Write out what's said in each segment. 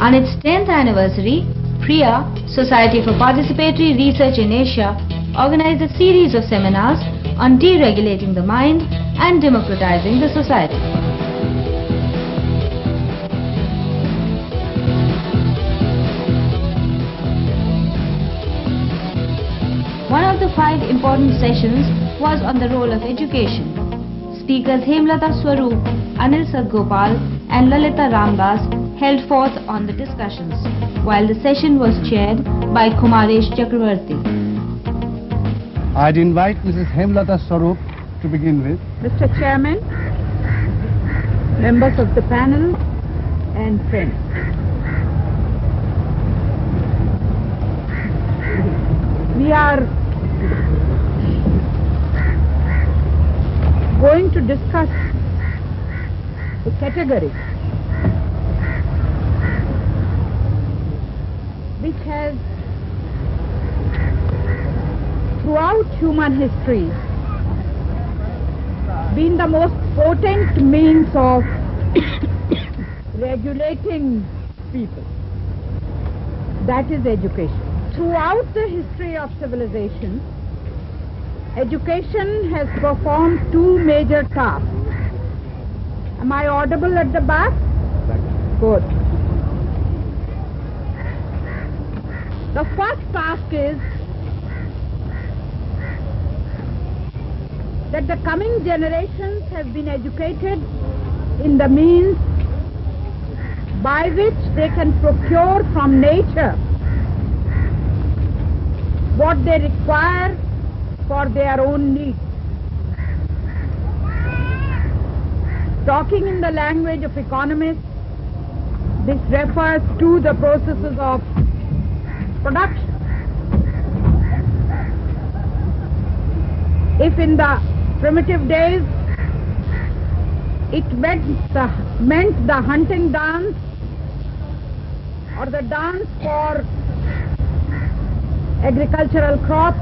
On its 10th anniversary, PRIA, Society for Participatory Research in Asia, organized a series of seminars on deregulating the mind and democratizing the society. One of the 5 important sessions was on the role of education. Speakers Hemlata Swaroop, Anil Sadgopal and Lalita Ramdas held forth on the discussions, while the session was chaired by Kumaresh Chakravarti. I'd invite Mrs. Hemlata Swaroop to begin with. Mr. Chairman, members of the panel and friends. We are going to discuss a category which has throughout human history been the most potent means of regulating people. That is education. Throughout the history of civilization, education has performed 2 major tasks. Am I audible at the back? Good. The first task is that the coming generations have been educated in the means by which they can procure from nature what they require for their own needs. Talking in the language of economists, this refers to the processes of production. If in the primitive days it meant the hunting dance or the dance for agricultural crops,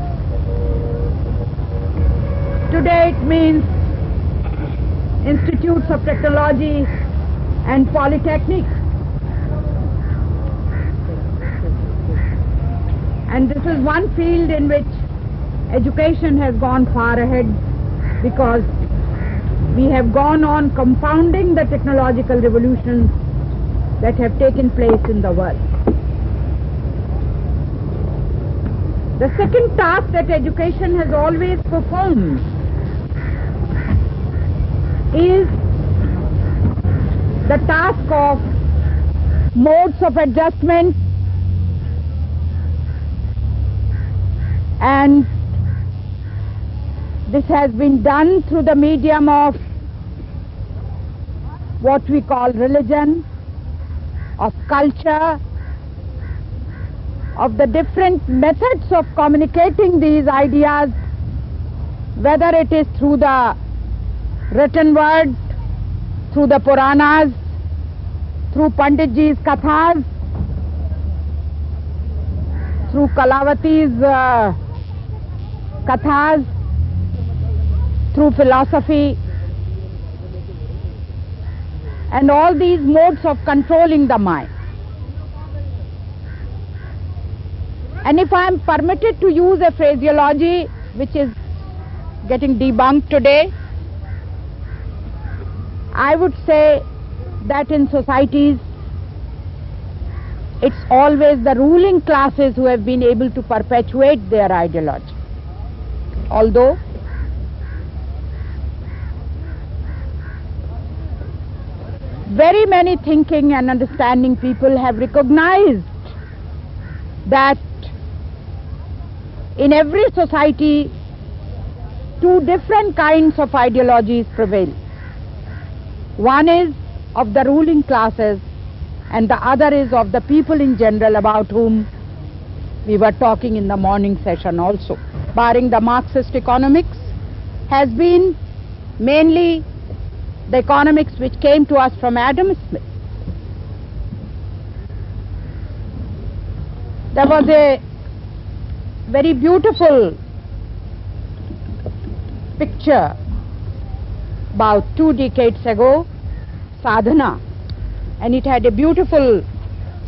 today it means institutes of technology and polytechnics. And this is one field in which education has gone far ahead, because we have gone on compounding the technological revolutions that have taken place in the world. The second task that education has always performed is the task of modes of adjustment, and this has been done through the medium of what we call religion, of culture, of the different methods of communicating these ideas, whether it is through the written word, through the Puranas, through Panditji's Kathas, through Kalavati's Kathas, through philosophy, and all these modes of controlling the mind. And if I am permitted to use a phraseology which is getting debunked today, I would say that in societies it's always the ruling classes who have been able to perpetuate their ideology. Although very many thinking and understanding people have recognized that in every society 2 different kinds of ideologies prevail. One is of the ruling classes and the other is of the people in general, about whom we were talking in the morning session also. Barring the Marxist economics, has been mainly the economics which came to us from Adam Smith. There was a very beautiful picture about 2 decades ago, Sadhana, and it had a beautiful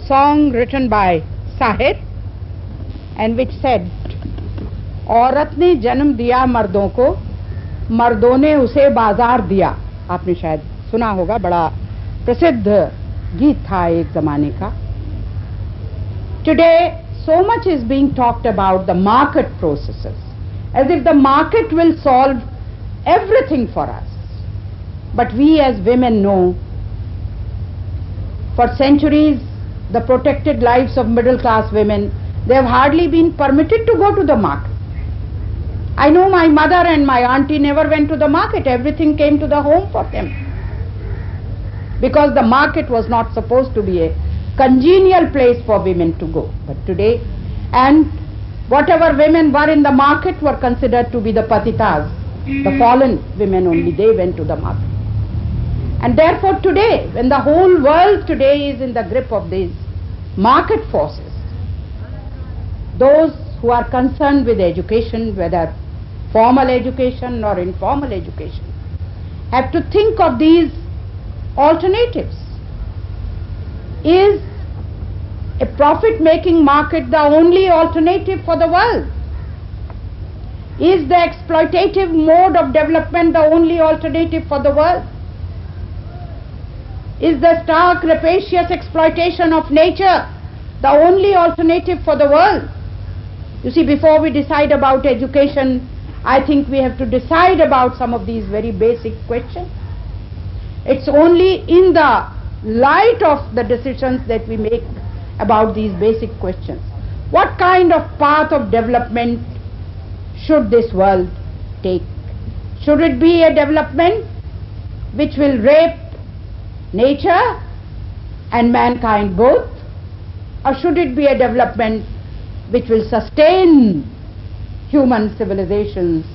song written by Sahir and which said, औरत ने जन्म दिया मर्दों को, मर्दों ने उसे बाजार दिया. आपने शायद सुना होगा, बड़ा प्रसिद्ध गीत था एक जमाने का. Today so much is being talked about the market processes, as if the market will solve everything for us. But we as women know, for centuries the protected lives of middle class women, they have hardly been permitted to go to the market. I know my mother and my auntie never went to the market. Everything came to the home for them, because the market was not supposed to be a congenial place for women to go. But today, and whatever women were in the market were considered to be the patitas, the fallen women only, they went to the market. And therefore today, when the whole world today is in the grip of these market forces, those who are concerned with education, whether formal education or informal education, have to think of these alternatives. Is a profit-making market the only alternative for the world? Is the exploitative mode of development the only alternative for the world? Is the stark, rapacious exploitation of nature the only alternative for the world? You see, before we decide about education, I think we have to decide about some of these very basic questions. It's only in the light of the decisions that we make about these basic questions. What kind of path of development should this world take? Should it be a development which will rape nature and mankind both? Or should it be a development which will sustain human civilizations